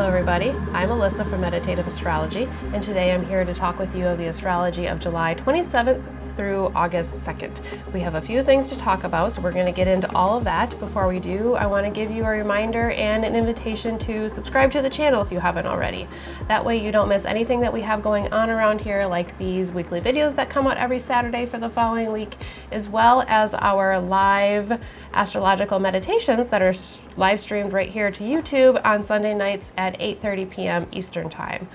Hello everybody, I'm Alyssa from Meditative Astrology, and today I'm here to talk with you of the astrology of July 27th through August 2nd. We have a few things to talk about, so we're going to get into all of that. Before we do, I want to give you a reminder and an invitation to subscribe to the channel if you haven't already. That way you don't miss anything that we have going on around here, like these weekly videos that come out every Saturday for the following week, as well as our live astrological meditations that are live streamed right here to YouTube on Sunday nights at 8:30 p.m. Eastern Time.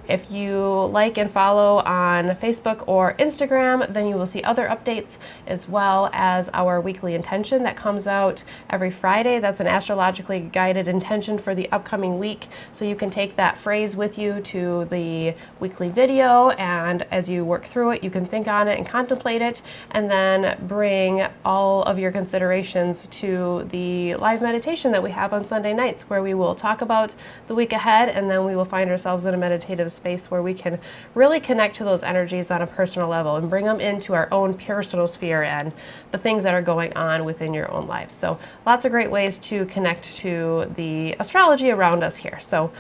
If you like and follow on Facebook or Instagram, then you will see other updates, as well as our weekly intention that comes out every Friday. That's an astrologically guided intention for the upcoming week. So you can take that phrase with you to the weekly video, and as you work through it, you can think on it and contemplate it, and then bring all of your considerations to the live meditation that we have on Sunday nights, where we will talk about the week ahead, and then we will find ourselves in a meditative space where we can really connect to those energies on a personal level and bring them into our own personal sphere and the things that are going on within your own lives. So lots of great ways to connect to the astrology around us here. So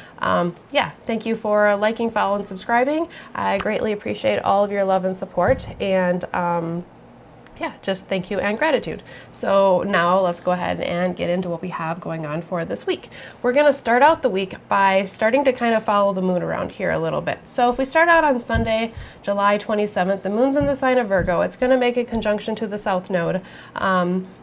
yeah, thank you for liking, following, and subscribing. I greatly appreciate all of your love and support, and yeah, just thank you and gratitude. So now let's go ahead and get into what we have going on for this week. We're going to start out the week by starting to kind of follow the moon around here a little bit. So if we start out on Sunday, July 27th, the moon's in the sign of Virgo. It's going to make a conjunction to the South Node.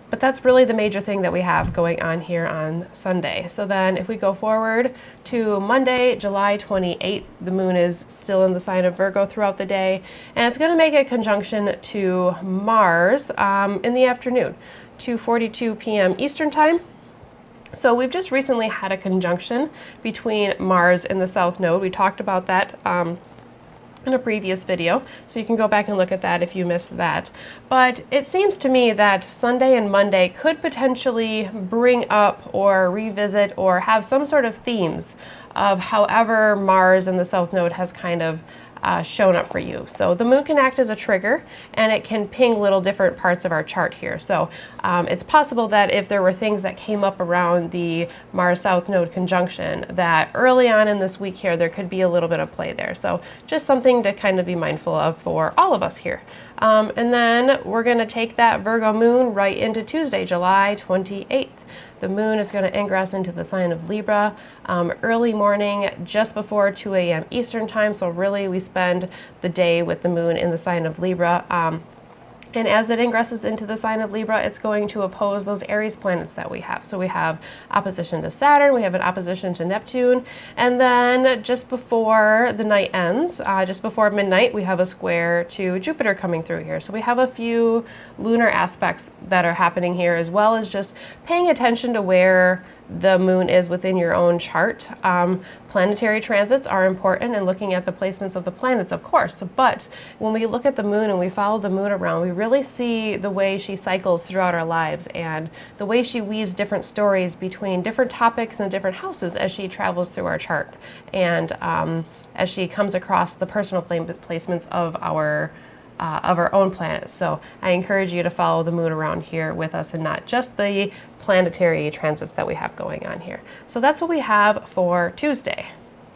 But that's really the major thing that we have going on here on Sunday. So then if we go forward to Monday, July 28th, the moon is still in the sign of Virgo throughout the day, and it's going to make a conjunction to Mars in the afternoon, 2:42 p.m. Eastern Time. So we've just recently had a conjunction between Mars and the South Node. We talked about that in a previous video, so you can go back and look at that if you missed that. But it seems to me that Sunday and Monday could potentially bring up or revisit or have some sort of themes of however Mars and the South Node has kind of shown up for you. So the moon can act as a trigger, and it can ping little different parts of our chart here. So it's possible that if there were things that came up around the Mars-South Node conjunction, that early on in this week here, there could be a little bit of play there. So just something to kind of be mindful of for all of us here. And then we're going to take that Virgo moon right into Tuesday, July 28th. The moon is going to ingress into the sign of Libra early morning, just before 2 a.m. Eastern Time. So really we spend the day with the moon in the sign of Libra. And as it ingresses into the sign of Libra, it's going to oppose those Aries planets that we have. So we have opposition to Saturn, we have an opposition to Neptune, and then just before the night ends, just before midnight, we have a square to Jupiter coming through here. So we have a few lunar aspects that are happening here, as well as just paying attention to where the moon is within your own chart. Planetary transits are important, and looking at the placements of the planets, of course, but when we look at the moon and we follow the moon around, we really see the way she cycles throughout our lives and the way she weaves different stories between different topics and different houses as she travels through our chart, and as she comes across the personal placements of our own planet. So I encourage you to follow the moon around here with us, and not just the planetary transits that we have going on here. So that's what we have for Tuesday.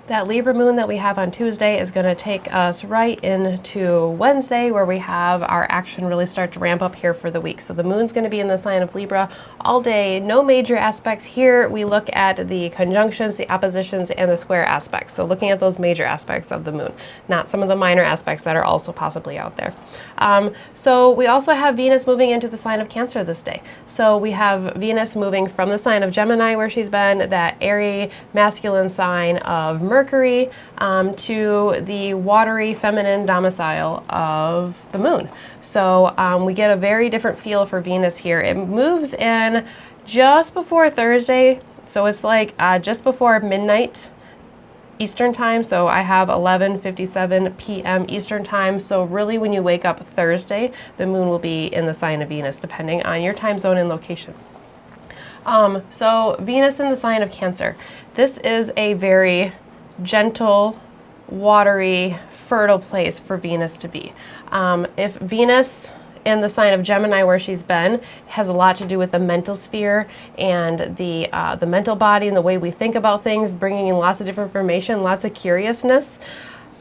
That Libra moon that we have on Tuesday is going to take us right into Wednesday, where we have our action really start to ramp up here for the week. So the moon's going to be in the sign of Libra all day. No major aspects here. We look at the conjunctions, the oppositions, and the square aspects. So looking at those major aspects of the moon, not some of the minor aspects that are also possibly out there. So we also have Venus moving into the sign of Cancer this day. So we have Venus moving from the sign of Gemini, where she's been, that airy masculine sign of Mercury, to the watery feminine domicile of the moon. So we get a very different feel for Venus here. It moves in just before Thursday, so it's like just before midnight Eastern Time. So I have 11:57 p.m. Eastern Time. So really when you wake up Thursday, the moon will be in the sign of Venus, depending on your time zone and location. So Venus in the sign of Cancer. This is a very gentle, watery, fertile place for Venus to be. If Venus in the sign of Gemini, where she's been, has a lot to do with the mental sphere and the mental body and the way we think about things, bringing in lots of different information, lots of curiousness.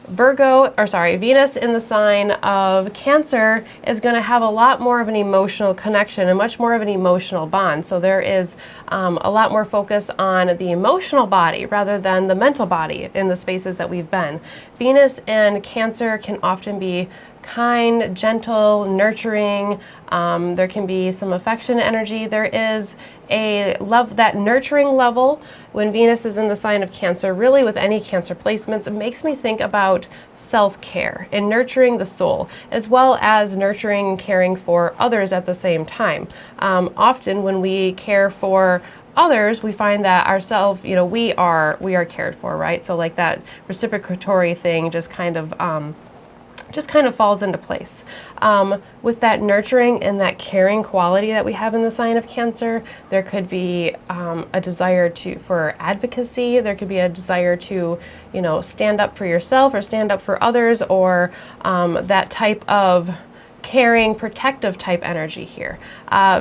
Venus in the sign of Cancer is going to have a lot more of an emotional connection and much more of an emotional bond. So there is a lot more focus on the emotional body rather than the mental body in the spaces that we've been. Venus in Cancer can often be kind, gentle, nurturing. There can be some affection energy. There is that nurturing level when Venus is in the sign of Cancer. Really, with any Cancer placements, it makes me think about self-care and nurturing the soul, as well as nurturing and caring for others at the same time. Often when we care for others, we find that ourselves, we are cared for, right? So like that reciprocatory thing just kind of falls into place. With that nurturing and that caring quality that we have in the sign of Cancer, there could be a desire for advocacy. There could be a desire to, stand up for yourself or stand up for others, or that type of caring, protective type energy here.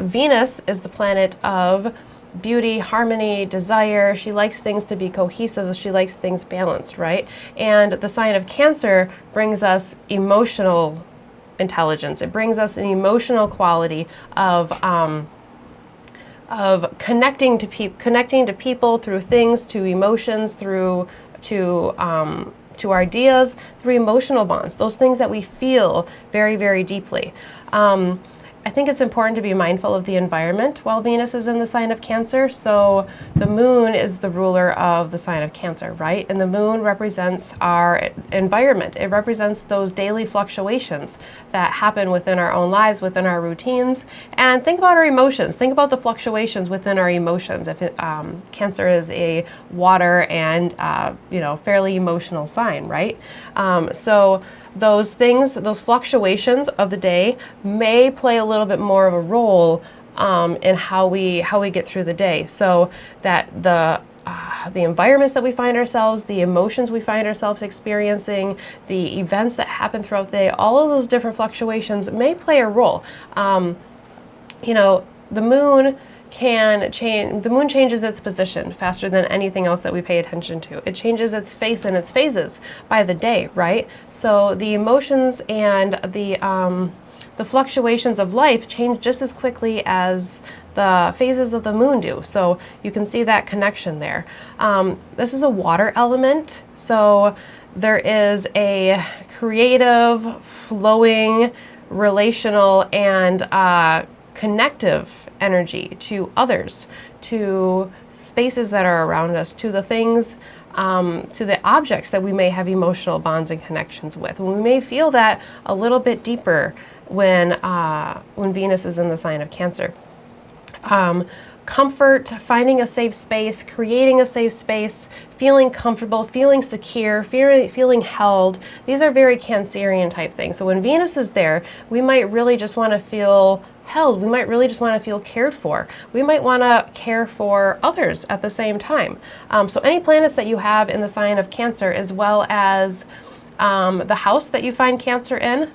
Venus is the planet of beauty, harmony, desire. She likes things to be cohesive. She likes things balanced, right? And the sign of Cancer brings us emotional intelligence. It brings us an emotional quality of connecting to people through things, to emotions, to ideas, through emotional bonds. Those things that we feel very, very deeply. I think it's important to be mindful of the environment while Venus is in the sign of Cancer. So the moon is the ruler of the sign of Cancer, right? And the moon represents our environment. It represents those daily fluctuations that happen within our own lives, within our routines. And think about our emotions. Think about the fluctuations within our emotions. If Cancer is a water and fairly emotional sign, right? So those things, those fluctuations of the day may play a little bit more of a role in how we get through the day. So that the environments that we find ourselves, the emotions we find ourselves experiencing, the events that happen throughout the day, all of those different fluctuations may play a role. The moon can change. The moon changes its position faster than anything else that we pay attention to. It changes its face and its phases by the day, right? So the emotions and the fluctuations of life change just as quickly as the phases of the moon do. So you can see that connection there. This is a water element, so there is a creative, flowing, relational, and connective energy to others, to spaces that are around us, to the things, to the objects that we may have emotional bonds and connections with. And we may feel that a little bit deeper when Venus is in the sign of Cancer. Comfort, finding a safe space, creating a safe space, feeling comfortable, feeling secure, feeling held. These are very Cancerian type things. So when Venus is there, we might really just want to feel held. We might really just want to feel cared for. We might want to care for others at the same time. So any planets that you have in the sign of Cancer, as well as the house that you find Cancer in,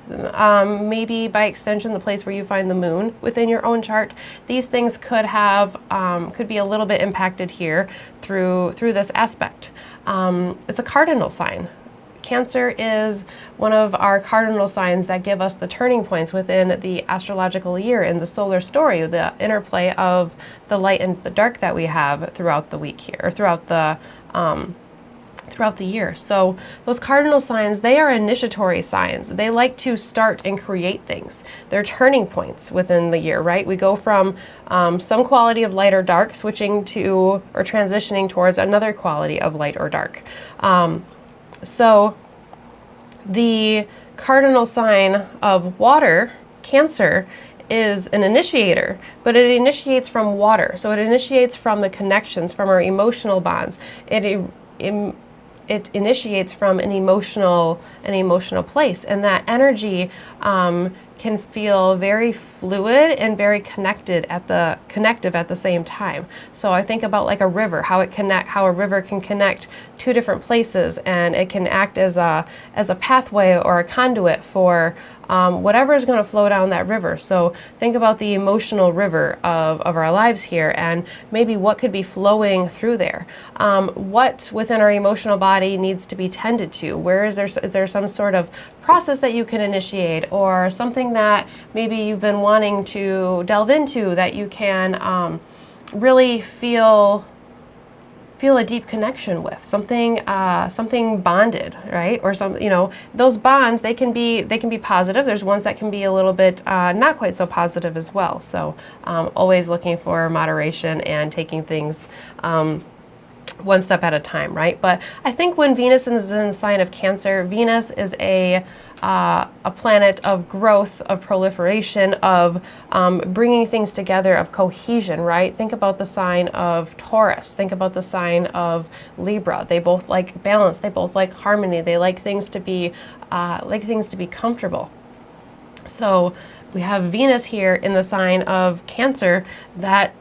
maybe by extension the place where you find the moon within your own chart, these things could have could be a little bit impacted here through this aspect. It's a cardinal sign. Cancer is one of our cardinal signs that give us the turning points within the astrological year in the solar story, the interplay of the light and the dark that we have throughout the week here, or throughout the year. So those cardinal signs, they are initiatory signs. They like to start and create things. They're turning points within the year, right? We go from some quality of light or dark switching to or transitioning towards another quality of light or dark. So the cardinal sign of water, Cancer, is an initiator, but it initiates from water. So it initiates from the connections, from our emotional bonds. It initiates from an emotional place, and that energy can feel very fluid and very connected connective at the same time. So I think about like a river, how a river can connect two different places, and it can act as a pathway or a conduit for whatever is going to flow down that river. So think about the emotional river of our lives here, and maybe what could be flowing through there. What within our emotional body needs to be tended to? Where is there some sort of process that you can initiate, or something that maybe you've been wanting to delve into that you can really feel a deep connection with, something bonded, right? Or those bonds, they can be positive. There's ones that can be a little bit not quite so positive as well. So always looking for moderation and taking things one step at a time, right? But I think when Venus is in the sign of Cancer, Venus is a planet of growth, of proliferation, of bringing things together, of cohesion, right? Think about the sign of Taurus. Think about the sign of Libra. They both like balance. They both like harmony. They like things to be comfortable. So we have Venus here in the sign of Cancer that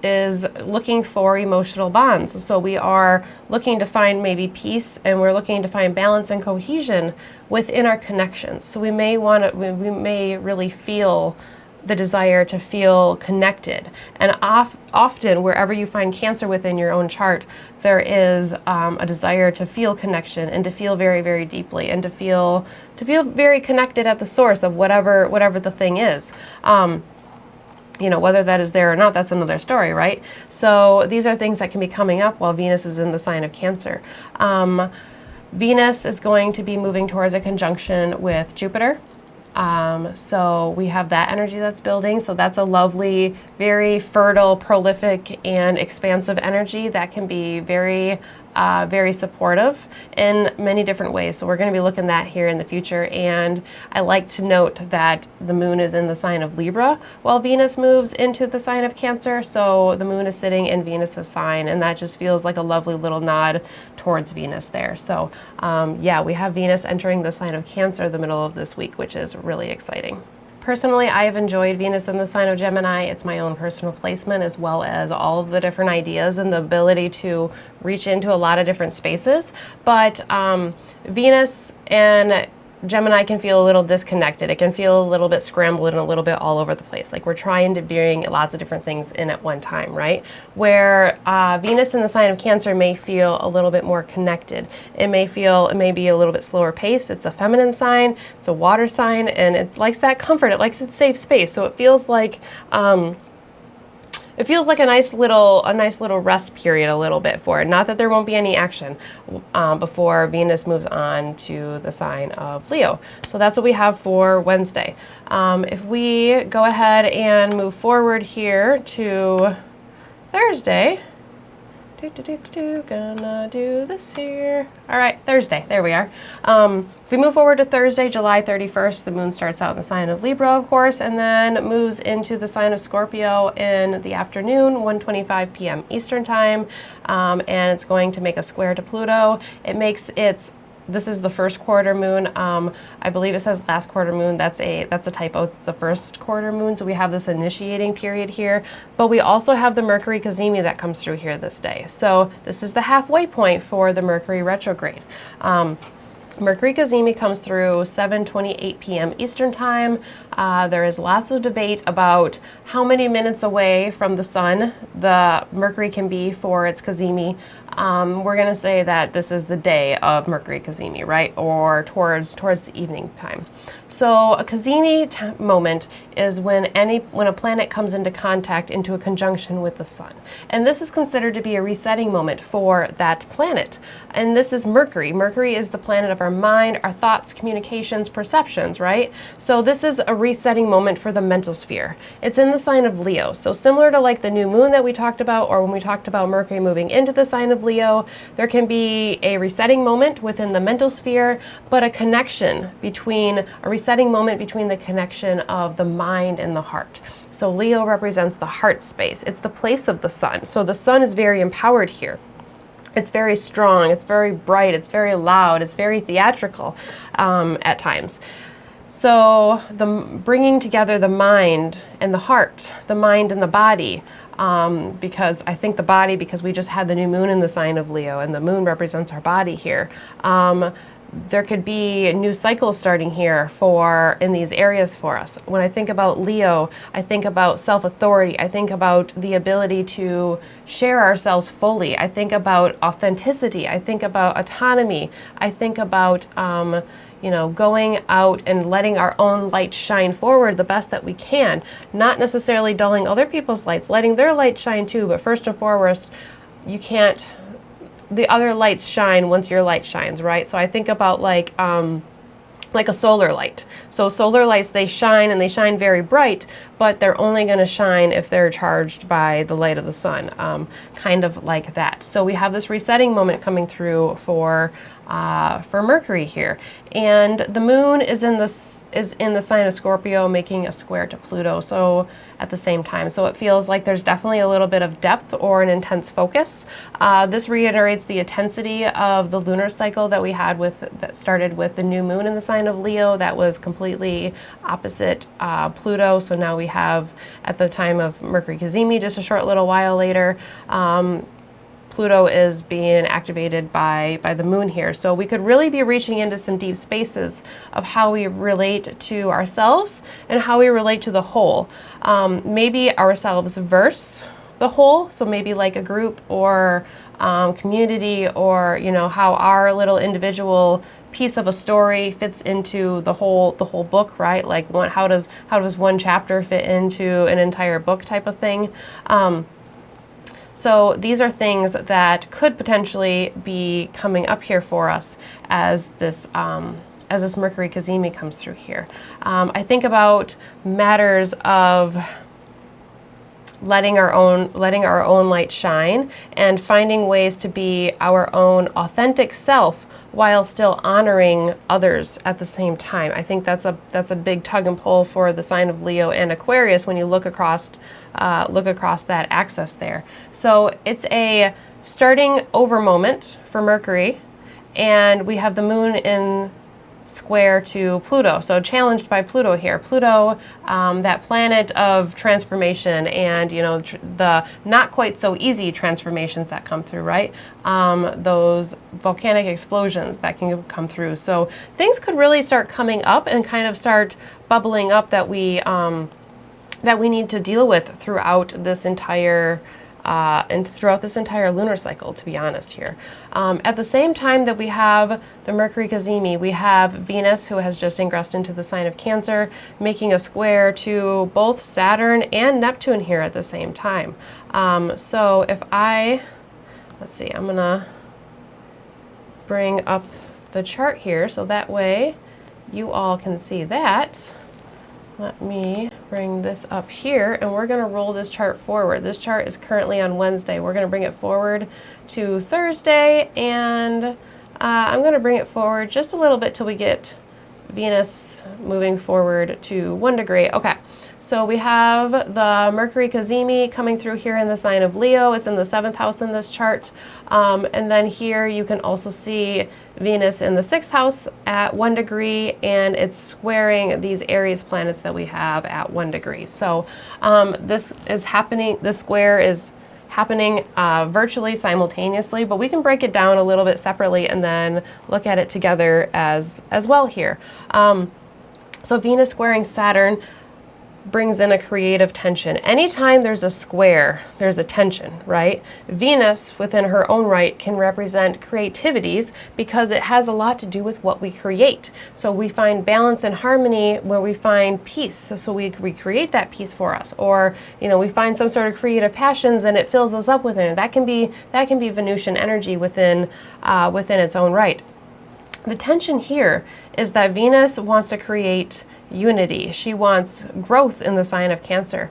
is looking for emotional bonds. So we are looking to find maybe peace, and we're looking to find balance and cohesion within our connections. So we may really feel the desire to feel connected. And often, wherever you find Cancer within your own chart, there is a desire to feel connection and to feel very, very deeply, and to feel very connected at the source of whatever the thing is. Whether that is there or not, that's another story, right? So these are things that can be coming up while Venus is in the sign of Cancer. Venus is going to be moving towards a conjunction with Jupiter. So we have that energy that's building. So that's a lovely, very fertile, prolific, and expansive energy that can be very, very supportive in many different ways. So we're going to be looking at that here in the future. And I like to note that the moon is in the sign of Libra while Venus moves into the sign of Cancer. So the moon is sitting in Venus's sign, and that just feels like a lovely little nod towards Venus there. So yeah, we have Venus entering the sign of Cancer the middle of this week, which is really exciting. Personally, I have enjoyed Venus in the sign of Gemini. It's my own personal placement, as well as all of the different ideas and the ability to reach into a lot of different spaces. But Venus and Gemini can feel a little disconnected. It can feel a little bit scrambled and a little bit all over the place. Like we're trying to bring lots of different things in at one time, right? Where Venus in the sign of Cancer may feel a little bit more connected. It may be a little bit slower pace. It's a feminine sign. It's a water sign, and it likes that comfort. It likes its safe space. So it feels like a nice little rest period a little bit for it. Not that there won't be any action before Venus moves on to the sign of Leo. So that's what we have for Wednesday. If we go ahead and move forward here to Thursday, gonna do this here. All right, Thursday, there we are. If we move forward to Thursday, July 31st, the moon starts out in the sign of Libra, of course, and then moves into the sign of Scorpio in the afternoon, 1:25 p.m. Eastern time, and it's going to make a square to Pluto. This is the first quarter moon. I believe it says last quarter moon. That's a typo. The first quarter moon. So we have this initiating period here, but we also have the Mercury Cazimi that comes through here this day. So this is the halfway point for the Mercury retrograde. Mercury Cazimi comes through 7:28 p.m. Eastern time. There is lots of debate about how many minutes away from the sun the Mercury can be for its Cazimi. We're going to say that this is the day of Mercury Cazimi, right? Or towards the evening time. So a Cazimi moment is when a planet comes into contact, into a conjunction with the sun. And this is considered to be a resetting moment for that planet. And this is Mercury. Mercury is the planet of our mind, our thoughts, communications, perceptions, right? So this is a resetting moment for the mental sphere. It's in the sign of Leo. So similar to like the new moon that we talked about, or when we talked about Mercury moving into the sign of Leo, there can be a resetting moment within the mental sphere, but a resetting moment between the connection of the mind and the heart. So Leo represents the heart space. It's the place of the sun. So the sun is very empowered here. It's very strong, it's very bright, it's very loud, it's very theatrical at times. So the bringing together the mind and the heart, the mind and the body, because I think the body, because we just had the new moon in the sign of Leo, and the moon represents our body here. There could be new cycles starting here in these areas for us. When I think about Leo, I think about self-authority. I think about the ability to share ourselves fully. I think about authenticity. I think about autonomy. I think about going out and letting our own light shine forward the best that we can, not necessarily dulling other people's lights, letting their light shine too, but first and foremost, the other lights shine once your light shines, right? So I think about like a solar light. So solar lights, they shine and they shine very bright, but they're only going to shine if they're charged by the light of the sun, kind of like that. So we have this resetting moment coming through for Mercury here, and the moon is in the sign of Scorpio, making a square to Pluto. So at the same time, so it feels like there's definitely a little bit of depth or an intense focus. This reiterates the intensity of the lunar cycle that we had that started with the new moon in the sign of Leo. That was completely opposite Pluto. So now we have, at the time of Mercury Cazimi, just a short little while later, Pluto is being activated by the moon here. So we could really be reaching into some deep spaces of how we relate to ourselves and how we relate to the whole. Maybe ourselves versus the whole, so maybe like a group or community, or how our little individual piece of a story fits into the whole book, right? Like how does one chapter fit into an entire book type of thing. So these are things that could potentially be coming up here for us as this Mercury Cazimi comes through here. I think about matters of letting our own light shine and finding ways to be our own authentic self while still honoring others at the same time. I think that's a big tug and pull for the sign of Leo and Aquarius when you look across that axis there. So it's a starting over moment for Mercury, and we have the moon in square to Pluto, so challenged by Pluto here. Pluto, that planet of transformation and the not quite so easy transformations that come through, right? Those volcanic explosions that can come through. So things could really start coming up and kind of start bubbling up that we need to deal with throughout this entire lunar cycle, to be honest here. At the same time that we have the Mercury Cazimi, we have Venus, who has just ingressed into the sign of Cancer, making a square to both Saturn and Neptune here at the same time. So if let's see, I'm gonna bring up the chart here so that way you all can see that. Let me bring this up here, and we're going to roll this chart forward. This chart is currently on Wednesday. We're going to bring it forward to Thursday, and I'm going to bring it forward just a little bit till we get Venus moving forward to 1 degree. Okay, so we have the Mercury Cazimi coming through here in the sign of Leo. It's in the 7th house in this chart. And then here you can also see Venus in the 6th house at 1 degree, and it's squaring these Aries planets that we have at 1 degree. So this square is happening virtually simultaneously, but we can break it down a little bit separately and then look at it together as well here. So Venus squaring Saturn brings in a creative tension. Anytime there's a square, there's a tension, right? Venus, within her own right, can represent creativities because it has a lot to do with what we create. So we find balance and harmony where we find peace. So we create that peace for us, or we find some sort of creative passions and it fills us up within it. That can be Venusian energy within its own right. The tension here is that Venus wants to create unity. She wants growth in the sign of Cancer.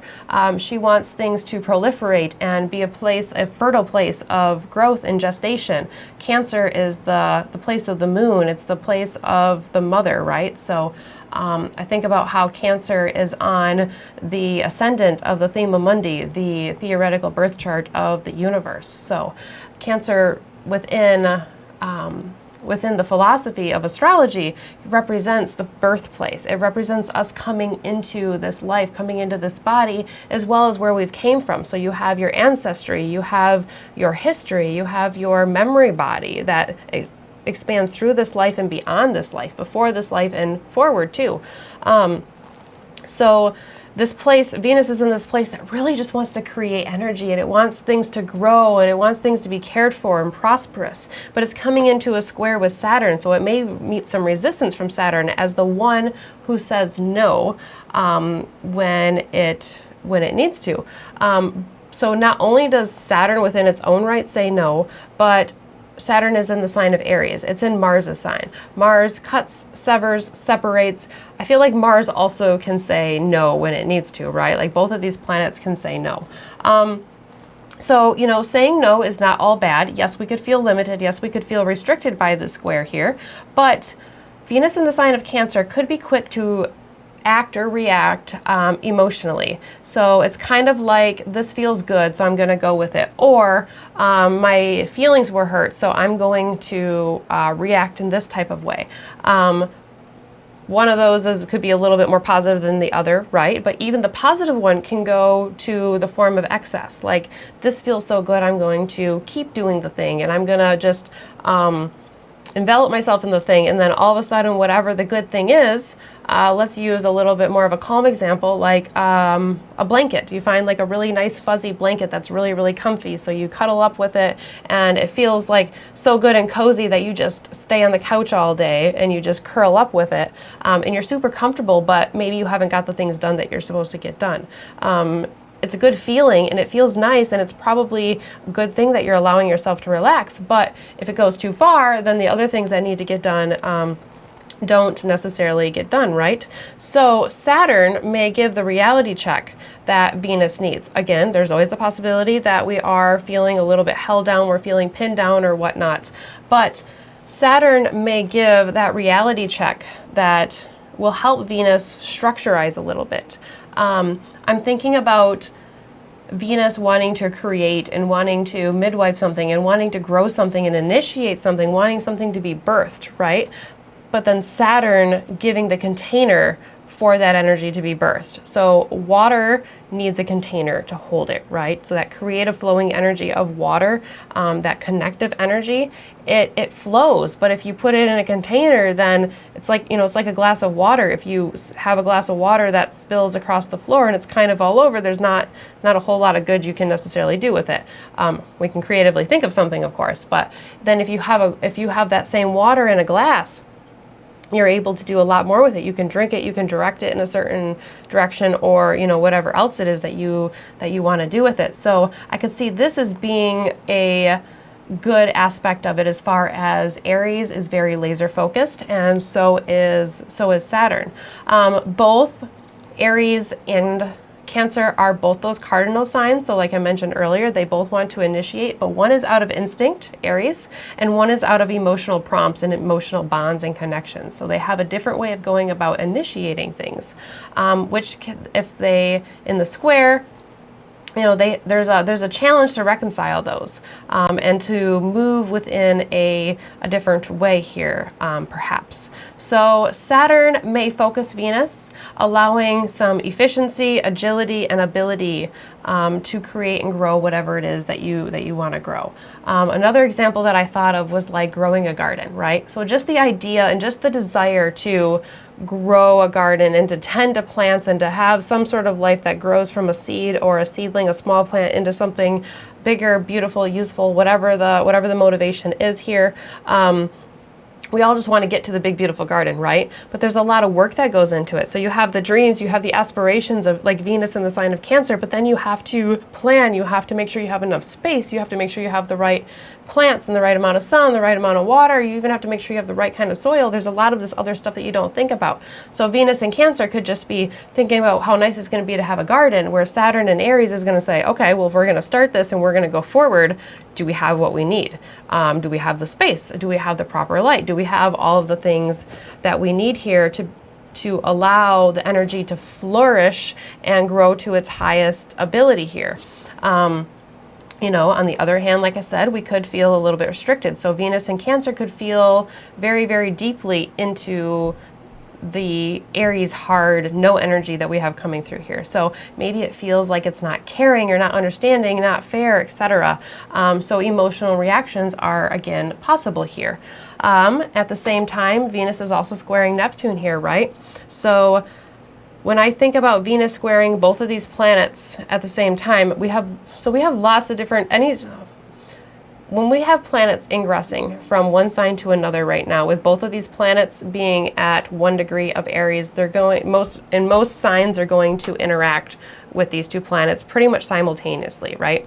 She wants things to proliferate and be a fertile place of growth and gestation. Cancer is the place of the moon. It's the place of the mother, right? So I think about how Cancer is on the ascendant of the Thema Mundi, the theoretical birth chart of the universe. So Cancer within within the philosophy of astrology, represents the birthplace. It represents us coming into this life, coming into this body, as well as where we've came from. So you have your ancestry, you have your history, you have your memory body that expands through this life and beyond this life, before this life and forward too. So this place, Venus is in this place that really just wants to create energy, and it wants things to grow, and it wants things to be cared for and prosperous. But it's coming into a square with Saturn, so it may meet some resistance from Saturn as the one who says no when it needs to. So not only does Saturn within its own right say no, but Saturn is in the sign of Aries. It's in Mars' sign. Mars cuts, severs, separates. I feel like Mars also can say no when it needs to, right? Like both of these planets can say no. So, you know, saying no is not all bad. Yes, we could feel limited. Yes, we could feel restricted by the square here. But Venus in the sign of Cancer could be quick to act or react emotionally. So it's kind of like, this feels good, so I'm going to go with it. Or my feelings were hurt, so I'm going to react in this type of way. One of those could be a little bit more positive than the other, right? But even the positive one can go to the form of excess. Like, this feels so good, I'm going to keep doing the thing, and I'm going to just envelop myself in the thing, and then all of a sudden, whatever the good thing is, let's use a little bit more of a calm example, like a blanket. You find like a really nice fuzzy blanket that's really, really comfy, so you cuddle up with it, and it feels like so good and cozy that you just stay on the couch all day, and you just curl up with it, and you're super comfortable, but maybe you haven't got the things done that you're supposed to get done. It's a good feeling, and it feels nice, and it's probably a good thing that you're allowing yourself to relax. But if it goes too far, then the other things that need to get done don't necessarily get done, right? So Saturn may give the reality check that Venus needs. Again, there's always the possibility that we are feeling a little bit held down, we're feeling pinned down or whatnot. But Saturn may give that reality check that will help Venus structurize a little bit. I'm thinking about Venus wanting to create and wanting to midwife something and wanting to grow something and initiate something, wanting something to be birthed, right? But then Saturn giving the container for that energy to be birthed. So water needs a container to hold it, right? So that creative flowing energy of water, that connective energy, it flows. But if you put it in a container, then it's like, you know, it's like a glass of water. If you have a glass of water that spills across the floor and it's kind of all over, there's not a whole lot of good you can necessarily do with it. We can creatively think of something, of course, but then if you have that same water in a glass, you're able to do a lot more with it. You can drink it, you can direct it in a certain direction, or, you know, whatever else it is that you want to do with it. So I could see this as being a good aspect of it, as far as Aries is very laser focused, and so is Saturn. Both Aries and Cancer are both those cardinal signs. So like I mentioned earlier, they both want to initiate, but one is out of instinct, Aries, and one is out of emotional prompts and emotional bonds and connections. So they have a different way of going about initiating things, which if they, in the square, you know, there's a challenge to reconcile those and to move within a different way here, perhaps. So Saturn may focus Venus, allowing some efficiency, agility, and ability to create and grow whatever it is that you want to grow. Another example that I thought of was like growing a garden, right? So just the idea and just the desire to grow a garden and to tend to plants and to have some sort of life that grows from a seed or a seedling, a small plant, into something bigger, beautiful, useful, whatever the motivation is here. We all just want to get to the big, beautiful garden, right? But there's a lot of work that goes into it. So you have the dreams, you have the aspirations of like Venus in the sign of Cancer, but then you have to plan, you have to make sure you have enough space, you have to make sure you have the right plants and the right amount of sun, the right amount of water, you even have to make sure you have the right kind of soil. There's a lot of this other stuff that you don't think about. So Venus in Cancer could just be thinking about how nice it's going to be to have a garden, where Saturn in Aries is going to say, okay, well, if we're going to start this and we're going to go forward, do we have what we need? Do we have the space? Do we have the proper light? Do we have all of the things that we need here to allow the energy to flourish and grow to its highest ability here? You know, on the other hand, like I said, we could feel a little bit restricted. So Venus in Cancer could feel very, very deeply into the Aries hard, no energy that we have coming through here. So maybe it feels like it's not caring or not understanding, not fair, etc. So emotional reactions are, again, possible here. At the same time, Venus is also squaring Neptune here, right? So when I think about Venus squaring both of these planets at the same time, we have lots of different, when we have planets ingressing from one sign to another right now, with both of these planets being at 1 degree of Aries, they're going, most signs are going to interact with these two planets pretty much simultaneously, right?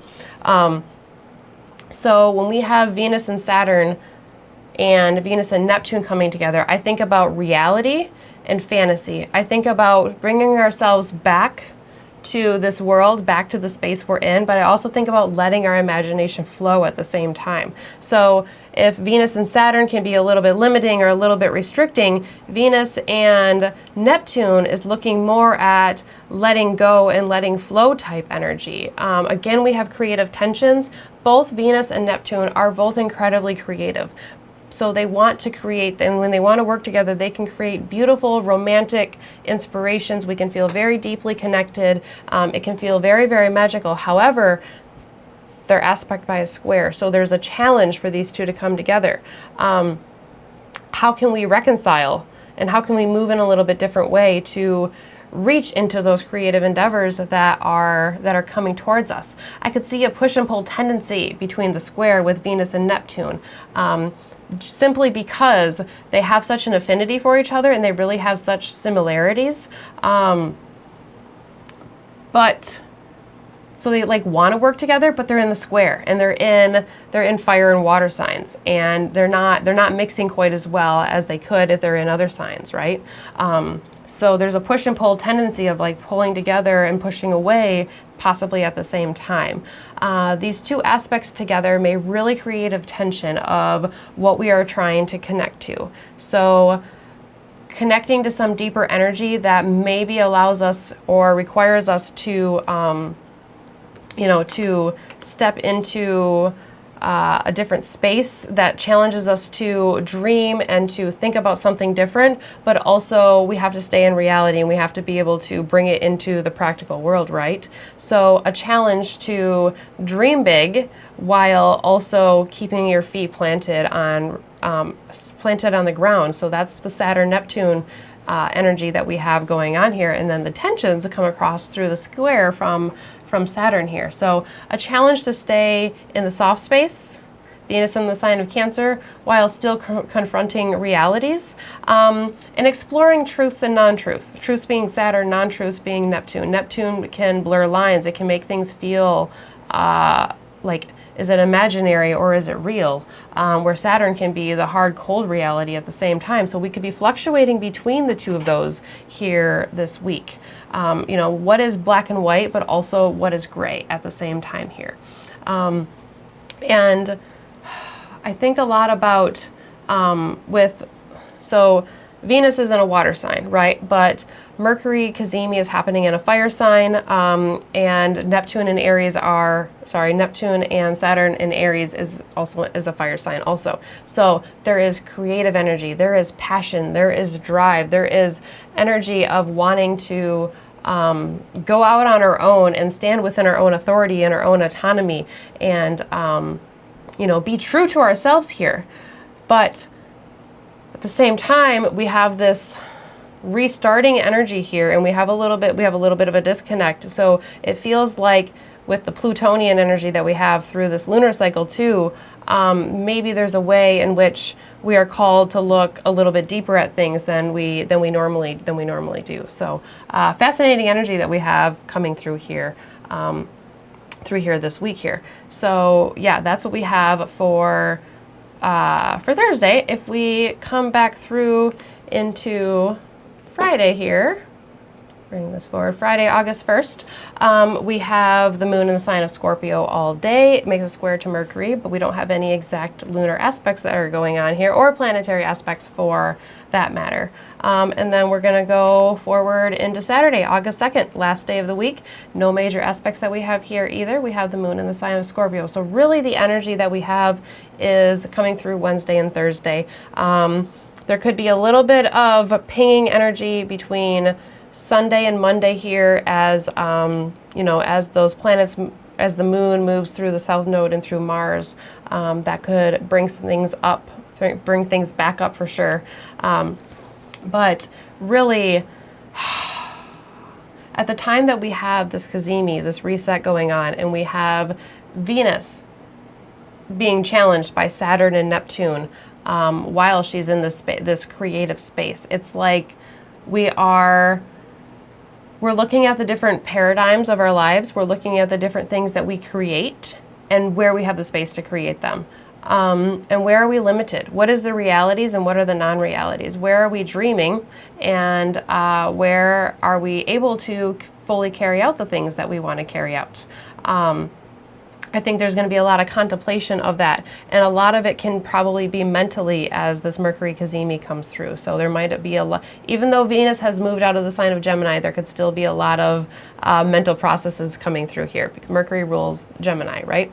So when we have Venus and Saturn and Venus and Neptune coming together, I think about reality and fantasy. I think about bringing ourselves back to this world, back to the space we're in, but I also think about letting our imagination flow at the same time. So if Venus and Saturn can be a little bit limiting or a little bit restricting, Venus and Neptune is looking more at letting go and letting flow type energy. Again, we have creative tensions. Both Venus and Neptune are both incredibly creative. So they want to create, and when they want to work together, they can create beautiful, romantic inspirations. We can feel very deeply connected. It can feel very, very magical. However, they're aspect by a square. So there's a challenge for these two to come together. How can we reconcile? And how can we move in a little bit different way to reach into those creative endeavors that are coming towards us? I could see a push and pull tendency between the square with Venus and Neptune. Simply because they have such an affinity for each other and they really have such similarities. But so they like want to work together, but they're in the square and they're in fire and water signs, and they're not mixing quite as well as they could if they're in other signs, right? So there's a push and pull tendency of like pulling together and pushing away, possibly at the same time. These two aspects together may really create a tension of what we are trying to connect to. So connecting to some deeper energy that maybe allows us or requires us to, to step into a different space that challenges us to dream and to think about something different, but also we have to stay in reality and we have to be able to bring it into the practical world, right? So a challenge to dream big while also keeping your feet planted on the ground. So that's the Saturn-Neptune energy that we have going on here, and then the tensions that come across through the square from Saturn here. So a challenge to stay in the soft space, Venus in the sign of Cancer, while still confronting realities, and exploring truths and non-truths. Truths being Saturn, non-truths being Neptune. Neptune can blur lines. It can make things feel like, is it imaginary or is it real? Where Saturn can be the hard, cold reality at the same time. So we could be fluctuating between the two of those here this week. What is black and white, but also what is gray at the same time here. And I think a lot about so Venus is in a water sign, right? But Mercury Cazimi is happening in a fire sign, and Neptune and Saturn in Aries is a fire sign also. So there is creative energy, there is passion, there is drive, there is energy of wanting to go out on our own and stand within our own authority and our own autonomy, and be true to ourselves here. But at the same time, we have this restarting energy here, and we have a little bit of a disconnect. So it feels like with the Plutonian energy that we have through this lunar cycle too, maybe there's a way in which we are called to look a little bit deeper at things than we normally do. So fascinating energy that we have coming through here this week here. So yeah, that's what we have for Thursday. If we come back through into Friday here, bring this forward. Friday, August 1st, we have the moon in the sign of Scorpio all day. It makes a square to Mercury, but we don't have any exact lunar aspects that are going on here, or planetary aspects for that matter. And then we're going to go forward into Saturday, August 2nd, last day of the week. No major aspects that we have here either. We have the moon in the sign of Scorpio. So really the energy that we have is coming through Wednesday and Thursday. There could be a little bit of pinging energy between Sunday and Monday here as, you know, as those planets, as the moon moves through the south node and through Mars, that could bring some things up, bring things back up for sure. But really, at the time that we have this Cazimi, this reset going on, and we have Venus being challenged by Saturn and Neptune while she's in this creative space, it's like we're looking at the different paradigms of our lives. We're looking at the different things that we create and where we have the space to create them. And where are we limited? What is the realities and what are the non-realities? Where are we dreaming and where are we able to fully carry out the things that we want to carry out? I think there's going to be a lot of contemplation of that, and a lot of it can probably be mentally as this Mercury Cazimi comes through. So there might be a lot, even though Venus has moved out of the sign of Gemini, there could still be a lot of mental processes coming through here. Mercury rules Gemini, right?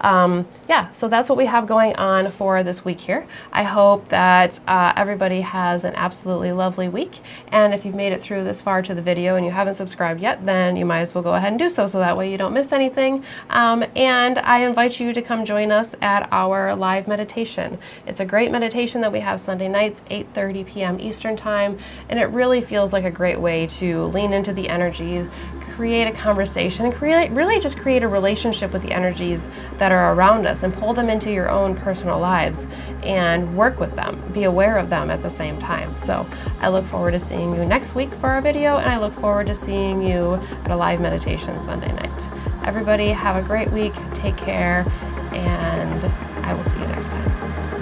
Yeah, so that's what we have going on for this week here. I hope that everybody has an absolutely lovely week, and if you've made it through this far to the video and you haven't subscribed yet, then you might as well go ahead and do so, so that way you don't miss anything. And I invite you to come join us at our live meditation. It's a great meditation that we have Sunday nights, 8:30 p.m. Eastern Time, and it really feels like a great way to lean into the energies, create a conversation, and really just create a relationship with the energies that are around us and pull them into your own personal lives and work with them, be aware of them at the same time. So I look forward to seeing you next week for our video, and I look forward to seeing you at a live meditation Sunday night. Everybody have a great week, take care, and I will see you next time.